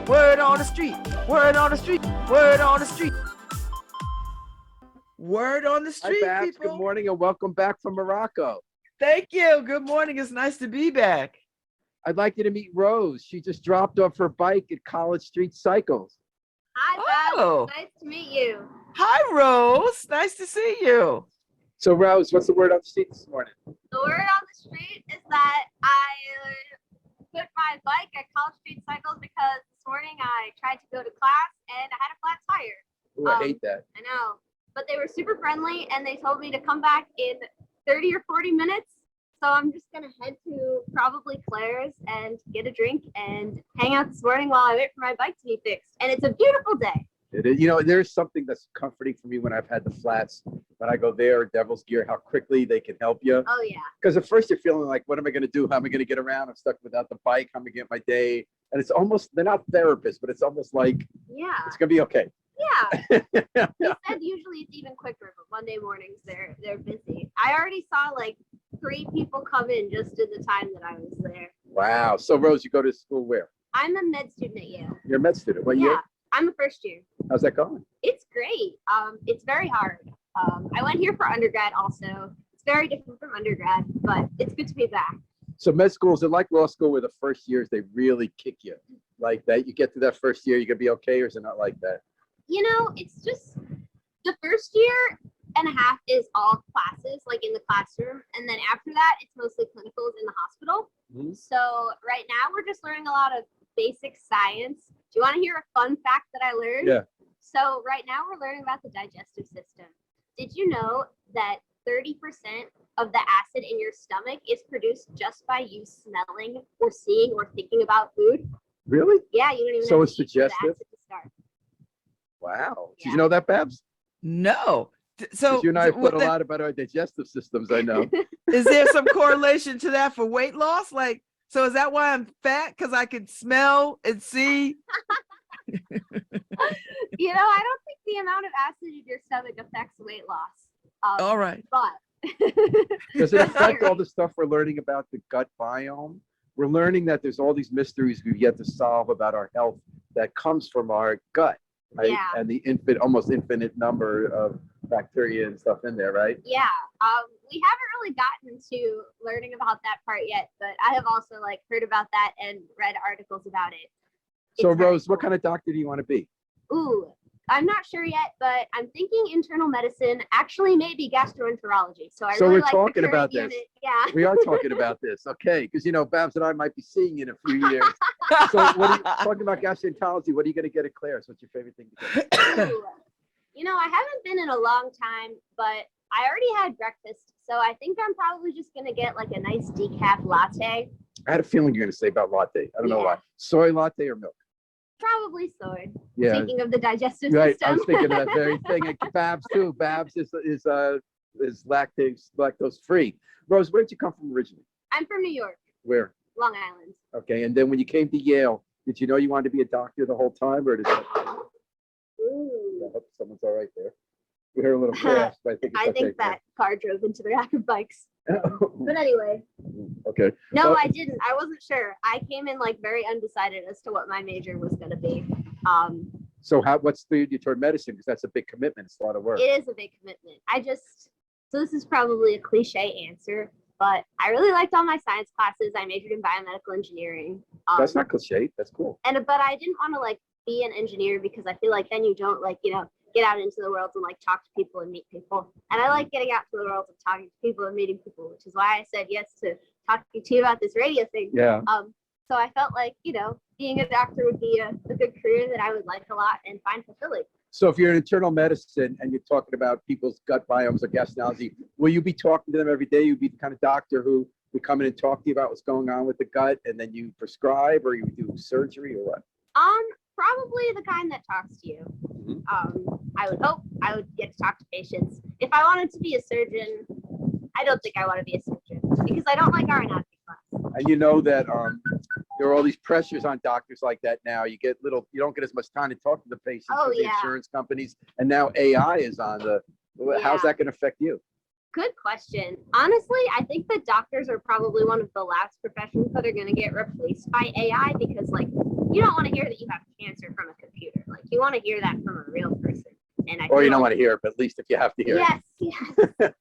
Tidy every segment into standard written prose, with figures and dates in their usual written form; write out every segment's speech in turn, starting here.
Word on the street. Word on the street. Word on the street. Word on the Hi, street, Babs. people. Good morning and welcome back from Morocco. Thank you. Good morning. It's nice to be back. I'd like you to meet Rose. She just dropped off her bike at College Street Cycles. Hi, Babs. Oh. Nice to meet you. Hi, Rose. Nice to see you. So, Rose, what's the word on the street this morning? The word on the street is that I put my bike at College Street Cycles because this morning I tried to go to class and I had a flat tire. Ooh, I hate that. I know. But they were super friendly and they told me to come back in 30 or 40 minutes. So I'm just going to head to probably Claire's and get a drink and hang out this morning while I wait for my bike to be fixed. And it's a beautiful day. It is, you know, there's something that's comforting for me when I've had the flats, when I go there, Devil's Gear, how quickly they can help you. Oh, yeah. Because at first you're feeling like, what am I going to do? How am I going to get around? I'm stuck without the bike. How am I going to get my day? And it's almost, they're not therapists, but it's almost like Yeah. it's going to be okay. Yeah. He said usually it's even quicker, but Monday mornings they're busy. I already saw like 3 people come in just in the time that I was there. Wow. So, Rose, you go to school where? I'm a med student at Yale. You're a med student. What Yeah, year? I'm a first year. How's that going? It's great. It's very hard. I went here for undergrad also. It's very different from undergrad, but it's good to be back. So med school, is it like law school where the first years they really kick you? Like that, you get to that first year, you're going to be okay, or is it not like that? You know, it's just the first year and a half is all classes, like in the classroom. And then after that, it's mostly clinicals in the hospital. Mhm. So right now we're just learning a lot of basic science. Do you want to hear a fun fact that I learned? Yeah. So right now we're learning about the digestive system. Did you know that 30% of the acid in your stomach is produced just by you smelling or seeing or thinking about food? Really? Yeah, you don't even So have it's to eat for the digestive? acid to start. Wow. Did Yeah. you know that, Babs? No. So 'Cause you and I have put a then, lot about our digestive systems, I know. is there some correlation to that for weight loss? Like, so is that why I'm fat? Because I can smell and see? You know, I don't think the amount of acid in your stomach affects weight loss. All right. But Does it affect all the stuff we're learning about the gut biome? We're learning that there's all these mysteries we've yet to solve about our health that comes from our gut, right? Yeah. And the almost infinite number of bacteria and stuff in there, right? yeah, we haven't really gotten to learning about that part yet, but I have also like heard about that and read articles about it. So, It's very Rose, what cool. kind of doctor do you want to be? Ooh, I'm not sure yet, but I'm thinking internal medicine, actually maybe gastroenterology. So I So really we're like talking the current about this. unit. Yeah. We are talking about this, okay? Because, you know, Babs and I might be seeing you in a few years. So what are you talking about gastroenterology? What are you going to get at Claire's? What's your favorite thing to get? Ooh. You know, I haven't been in a long time, but I already had breakfast. So I think I'm probably just going to get like a nice decaf latte. I had a feeling you're going to say about latte. I don't know Yeah. why. Soy latte or milk? Probably soy. Yeah, Thinking of the digestive right. system. I was thinking of that very thing. And Babs too. Babs is lactose free. Rose, where'd you come from originally? I'm from New York, Where? Long Island. Okay. And then when you came to Yale, did you know you wanted to be a doctor the whole time, or did that? Ooh. I hope someone's all right there. We heard a little crash, but I think it's I think okay. that car drove into the rack of bikes. that. But anyway, Okay. no, Well- I didn't. I wasn't sure. I came in like very undecided as to what my major was going to be. So what steered you toward medicine? Because that's a big commitment. It's a lot of work. It is a big commitment. So this is probably a cliche answer, but I really liked all my science classes. I majored in biomedical engineering. That's not cliche. That's cool. But I didn't want to like be an engineer because I feel like then you don't like, you know, get out into the world and like talk to people and meet people. And I like getting out to the world and talking to people and meeting people, which is why I said yes to talking to you about this radio thing. Yeah. So I felt like, you know, being a doctor would be a good career that I would like a lot and find fulfilling. So if you're in internal medicine and you're talking about people's gut biomes or gastroenterology, will you be talking to them every day? You'd be the kind of doctor who would come in and talk to you about what's going on with the gut, and then you prescribe, or you do surgery, or what? Probably the kind that talks to you. Mhm. I would hope I would get to talk to patients. If I wanted to be a surgeon, I don't think I want to be a surgeon because I don't like our anatomy class. And you know that there are all these pressures on doctors like that now. You don't get as much time to talk to the patients Oh, with the yeah. insurance companies, and now AI is on the. How's Yeah. that going to affect you? Good question. Honestly, I think that doctors are probably one of the last professions that are going to get replaced by AI because, like, you don't want to hear that you have cancer from a computer. Like you want to hear that from a real person. And I Or feel you don't like- want to hear it, but at least if you have to hear Yes, yes. it.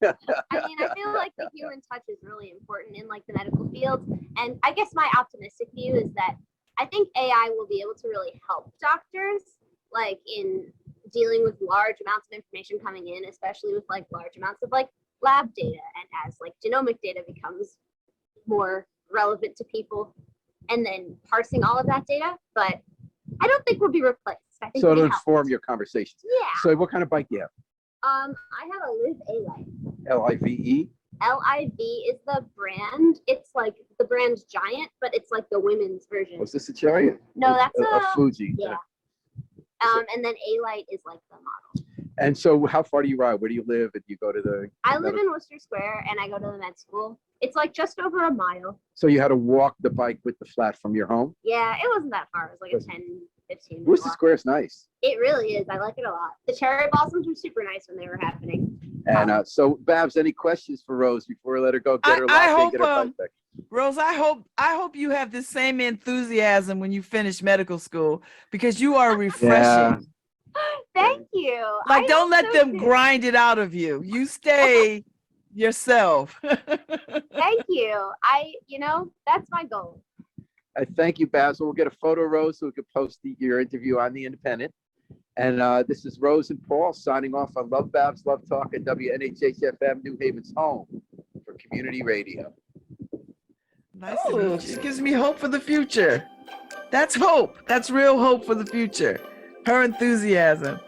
I mean, I feel like the human touch is really important in like the medical field. And I guess my optimistic view is that I think AI will be able to really help doctors, like in dealing with large amounts of information coming in, especially with like large amounts of like lab data. And as like genomic data becomes more relevant to people, and then parsing all of that data. But I don't think we'll be replaced. I think So we it'll help. inform your conversations. Yeah. So what kind of bike do you have? I have a Live A-Light. LIVE? LIV is the brand. It's like the brand's Giant, but it's like the women's version. Was this a Chariot? No, that's a a Fuji. yeah. And then A-Light is like the model. And so how far do you ride? Where do you live? And you go to the, I live in Worcester Square and I go to the med school. It's like just over a mile. so you had to walk the bike with the flat from your home? Yeah, it wasn't that far. It was like a 10, 15 minute Worcester walk. Square is nice. It really is. I like it a lot. The cherry blossoms were super nice when they were happening. And so Babs, any questions for Rose before we let her go? Get her I locked in, hope, get her bike back. Rose, I hope you have the same enthusiasm when you finish medical school, because you are refreshing. Thank you. Like, I don't let so them do. grind it out of you. You stay yourself. Thank you. That's my goal. I thank you, Babs. We'll get a photo, Rose, so we can post your interview on The Independent. And this is Rose and Paul signing off on Love Babs, Love Talk at WNHH-FM, New Haven's home for community radio. Nice to meet you. It gives me hope for the future. That's hope. That's real hope for the future. Her enthusiasm.